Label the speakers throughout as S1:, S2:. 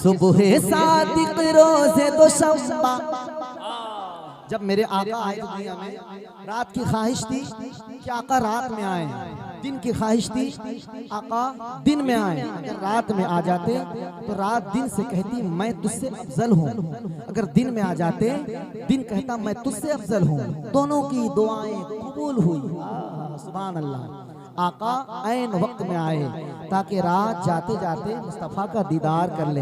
S1: सुबह सादिक रोज़े दोशंबा। जब मेरे आका आए दुनिया में, रात की ख्वाहिश थी कि आका रात में आए, दिन की ख्वाहिश थी आका दिन में आए। अगर रात में आ जाते तो रात दिन से कहती मैं तुझसे अफजल हूँ, अगर दिन में आ जाते दिन कहता मैं तुझसे अफजल हूँ। दोनों की दुआएं कबूल हुई। सुभान अल्लाह। आका ऐन वक्त में आए ताकि रात जाते जाते मुस्तफ़ा का दीदार कर ले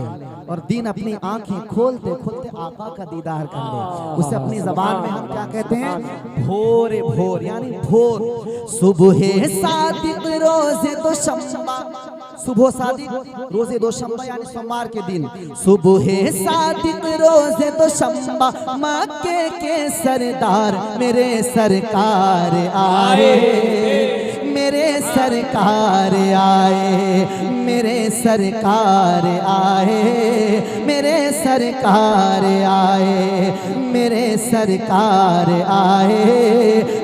S1: और दिन अपनी आंखें खोलते खोलते आका का दीदार कर ले। उसे अपनी जबान में हम क्या कहते हैं? भोरे भोर, यानी भोर। सुबह सादिक रोज़े दोशंबा, सुबह सादिक रोज़े दोशंबा यानी सोमवार के दिन। सुबह सादिक रोज़े दोशंबा, मक्के के सरदार मेरे सरकार आए, मेरे सरकार आए, मेरे सरकार आए, मेरे सरकार आए, मेरे सरकार आए,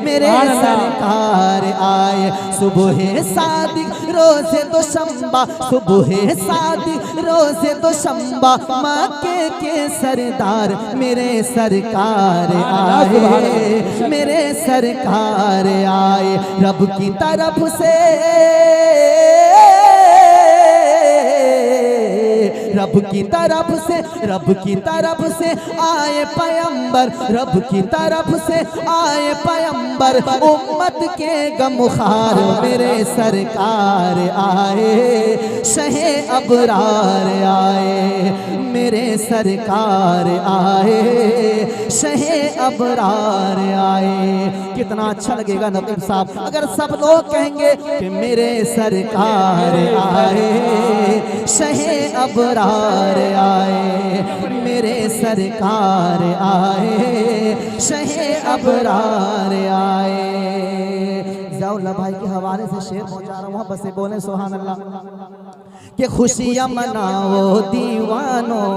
S1: मेरे सरकार आए। सुबह सादिक रोज़े दोशंबा, सुबह सादिक रोज़े दोशंबा, मक्के के सरदार मेरे सरकार आए, मेरे सरकार आए। रब की तरफ से, रब की तरफ से, रब की तरफ से आए पैगंबर, रब की तरफ से आए पैगंबर। उम्मत के गमखार मेरे सरकार आए, शहे अबरार आए, मेरे सरकार आए, शहे अबरार आए। कितना अच्छा लगेगा नकीब साहब अगर सब लोग कहेंगे कि मेरे सरकार आए, शहे अबरार आए, मेरे सरकार आए, शहे अबरार आए। ज़ौला भाई के हवाले से शेर पहुंचा रहा हूँ, बस बोले सुभान अल्लाह। कि खुशियाँ मनाओ दीवानों,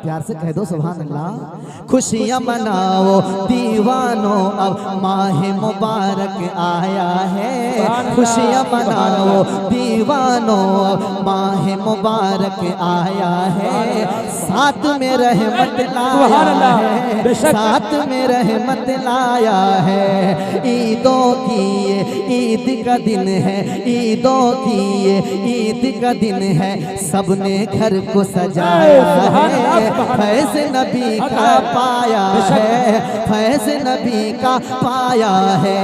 S1: प्यार से कह दो सुभान अल्लाह। खुशियाँ मनाओ दीवानों, अब माह मुबारक आया है। खुशियाँ मनाओ दीवानों, अब माह मुबारक आया है। साथ में रहमत लाया है, साथ में रहमत लाया है। ईदों की ये ईद का दिन है, ईदों की ये ईद का दिन है। सबने घर को सजाया है, फैज़ नबी का पाया है, फैज़ नबी का पाया है।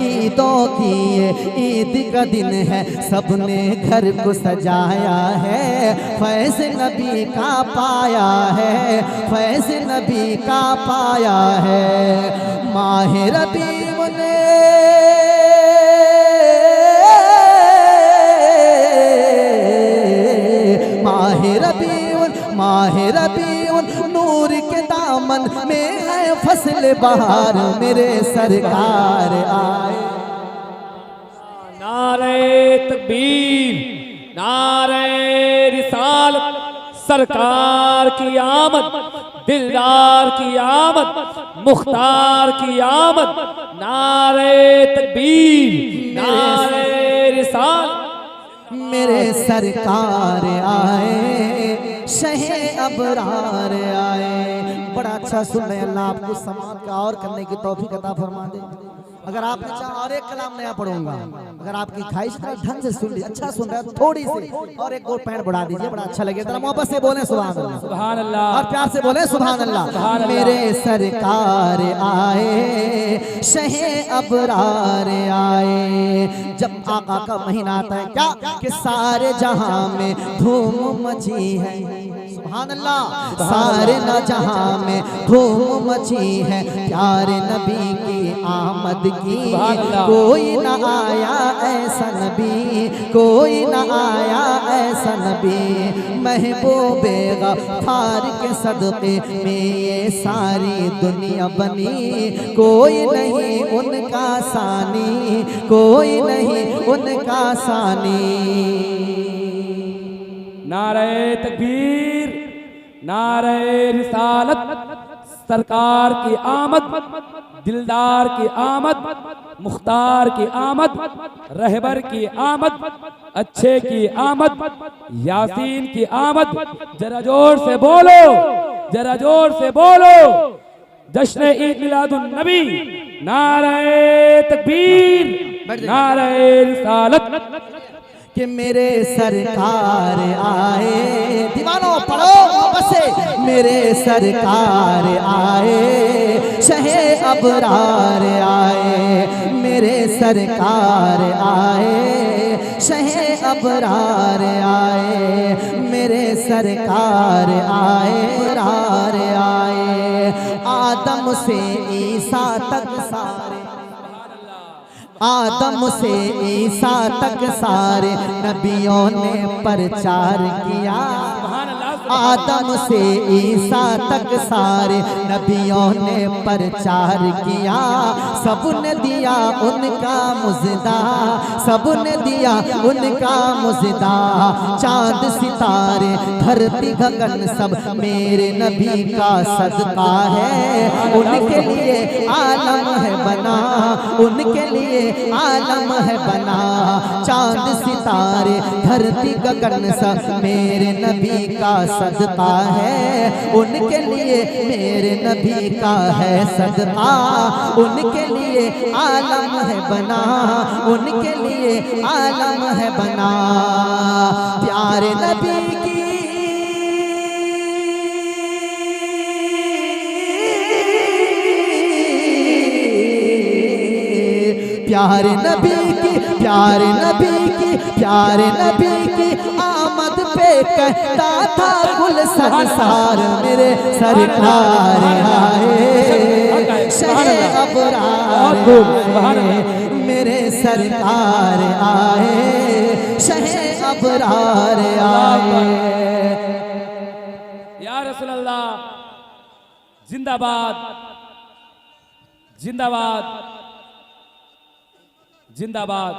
S1: ईदों की ये ईद का दिन है, सबने घर को सजाया है। फैज़ नबी का पाया है, फैज़ नबी का पाया है। माह रबीउल ने माह रबीउल नूर के दामन में है फसल बहार, मेरे सरकार आए।
S2: नारे तकबीर, नारे रिसालत, सरकार की आमद, दिलदार की आमद, मुख्तार की आमद। नारे तकबीर, नारे रिसालत,
S1: मेरे सरकार आए, शहे अबरार आए। बड़ा अच्छा सुन रहे हैं। अल्लाह आपको समाज का और करने की तौफीक अता फरमा दे। अगर आपने चाहा और एक कलाम नया पढ़ूंगा, अगर आपकी ख्वाहिश है ढंग से सुन ली, अच्छा सुन रहे थोड़ी सी और एक और पैर बढ़ा दीजिए, बड़ा अच्छा लगेगा। जरा मोहब्बत से बोले सुभान अल्लाह,
S2: सुभान अल्लाह,
S1: और प्यार से बोले सुभान अल्लाह। मेरे सरकार आए, शहे अबरार आए। जब आका का महीना आता है क्या कि सारे जहां में धूम मची है, सुभान अल्लाह। सारे न जहां में धूम मची है, प्यारे नबी की आमद की। कोई न आया ऐसा नबी, कोई न आया ऐसा नबी। महबूबे गफ्फार के सदक़े में ये सारी दुनिया बनी। कोई नहीं उनका सानी, कोई नहीं उनका सानी।
S2: नारे तकबीर, नारे रिसालत, सरकार की आमद, दिलदार की आमद, मुख्तार की आमद, रहबर की आमद, अच्छे की आमद, यासीन की आमद। जरा जोर से बोलो, जरा जोर से बोलो। जश्न ईद मिलादुन नबी, नारे तकबीर, नारे रिसालत।
S1: कि मेरे सरकार आए, दीवानों पढ़ो बसे, मेरे सरकार आए, शहे अबरार आए, मेरे सरकार आए, शहे अबरार आए, मेरे सरकार आए, अबरार आए। आदम से ईसा तक सारे, आदम से ईसा तक सारे नबियों ने प्रचार किया। आदम से ईसा तक सारे नबियों ने प्रचार किया। सबने दिया उनका मुजदा, सबने दिया उनका मुजदा। चांद सितारे धरती गगन सब मेरे नबी का सदका है। उनके लिए आलम है बना, उनके लिए आलम है बना। चांद सितारे धरती गगन सब मेरे नबी का सदका है। उनके लिए मेरे नबी का है सदका, उनके लिए आलम है बना, उनके लिए आलम है बना। प्यारे नबी की प्यारे नबी की, प्यारे नबी की, प्यारे नबी की आमद पे कहता था कुल संसार मेरे सरकार आए, शहे अबरार आए, मेरे सरकार आए, शहे अबरार आए।
S2: या रसूल अल्लाह, जिंदाबाद, जिंदाबाद, जिंदाबाद,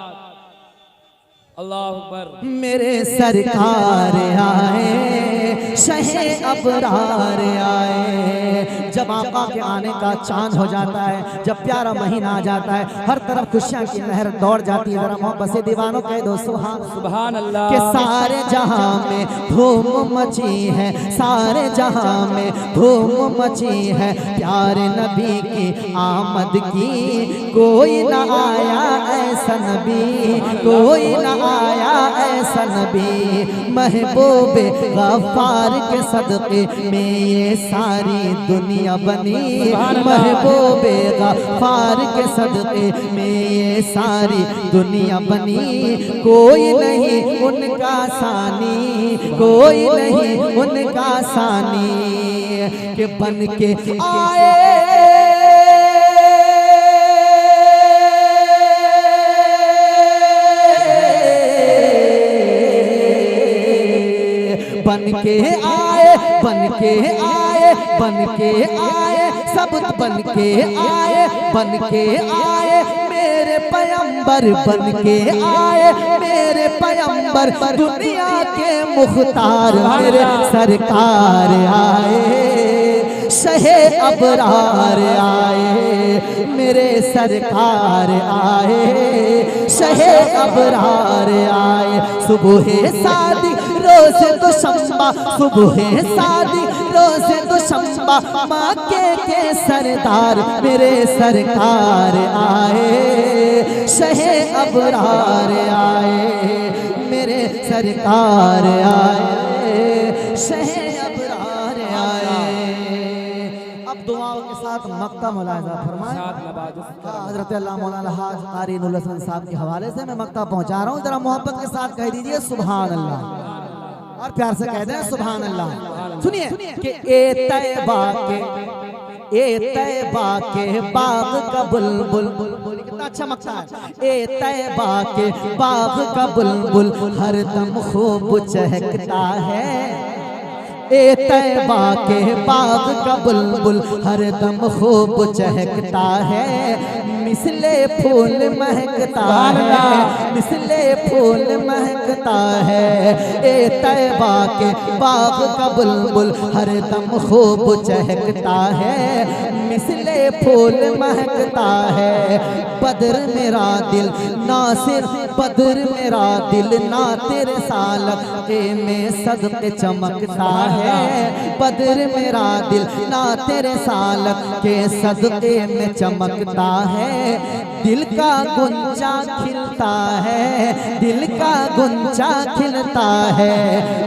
S2: अल्लाह अकबर।
S1: मेरे सरकार आए, शहे अबरार आए। जब आका के आने का चांद हो जाता है, जब प्यारा महीना आ जाता है, हर तरफ खुशियां की लहर दौड़ जाती है। जरा मोहब्बत से दीवानों कह दो सुभान
S2: सुभान अल्लाह।
S1: के सारे जहां में धूम मची है, सारे जहां में धूम मची है। प्यारे नबी की आमद की कोई न आया ऐसा नबी, कोई न आया ऐसा नबी। महबूब गफ्फार के सदक़े में ये सारी दुनिया बनी, महबूब गफ्फार के सदक़े में ये सारी दुनिया बनी। कोई नहीं उनका सानी, कोई नहीं उनका सानी। के बन के आए बन के आए, बन के आए, बन के आए, सब बन के आए, बन के आए। मेरे पैगंबर बन के आए, मेरे पैगंबर दुनिया के मुख्तार मेरे सरकार आए, शहे अबरार आए, मेरे सरकार आए, शहे अबरार आए। सुबह शादी रोज तो शम्बा, सुबह शादी रोज तो शम्बा, मक्के के सरदार मेरे सरकार आए, शहे अबरार आए, मेरे सरकार आए, शहे अबरार आए। अब दुआओं के साथ मक्ता मुलाहिजा फरमाएं। हज़रत अल्लाह मौलाना हाज कारी नुल हसन साहब के हवाले से मैं मक्ता पहुंचा रहा हूँ। जरा मोहब्बत के साथ कह दीजिए सुभान अल्लाह, और प्यार से कह दें सुभान अल्लाह। सुनिए कि ए तैबा के बाग का बुलबुल, कितना अच्छा मक्ता है। ए तैबा के बाग का बुलबुल हरदम खूब चहकता है। ए तैबा के बाग का बुलबुल हरदम खूब चहकता है। मिसले फूल महकता है, मिसले फूल महकता है। ए तैबा के बाग का बुलबुल हर दम खूब चहकता है, मिसले फूल महकता है। बदर मेरा दिल नासिर, बदर मेरा दिल ना तेरे सालक के में सदके चमकता है। बदर मेरा दिल ना तेरे सालक के सदके में चमकता है। दिल का गुंजा खिलता है, दिल का गुंजा खिलता है।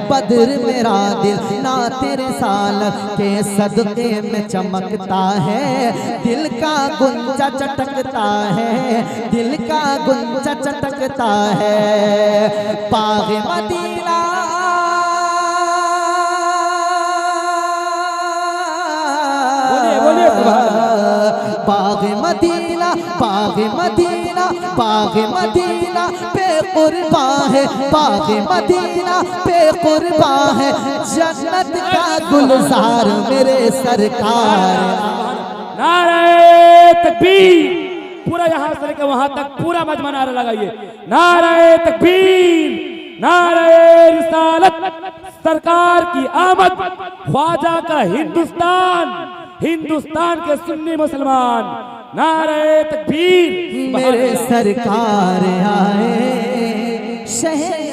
S1: बदर मेरा दिल ना तेरे सालक के सदके में चमकता है। दिल का गुंजा चटकता है, दिल का गुंजा चटकता है। बाग़ मदीना बाग़ मदीना, बाग़ मदीना, बाग़ मदीना पे कुर्बा है, बाग़ मदीना पे कुर्बा है। जन्नत का गुलजार मेरे सरकार।
S2: नारे तकबीर, पूरा यहाँ से लेकर वहां तक पूरा मजमा नारा लगाइए। नारे तकबीर, नारे रिसालत, सरकार की आमद, ख्वाजा का हिंदुस्तान, हिंदुस्तान के सुन्नी मुसलमान। नारे तकबीर,
S1: मेरे सरकार आए, शहर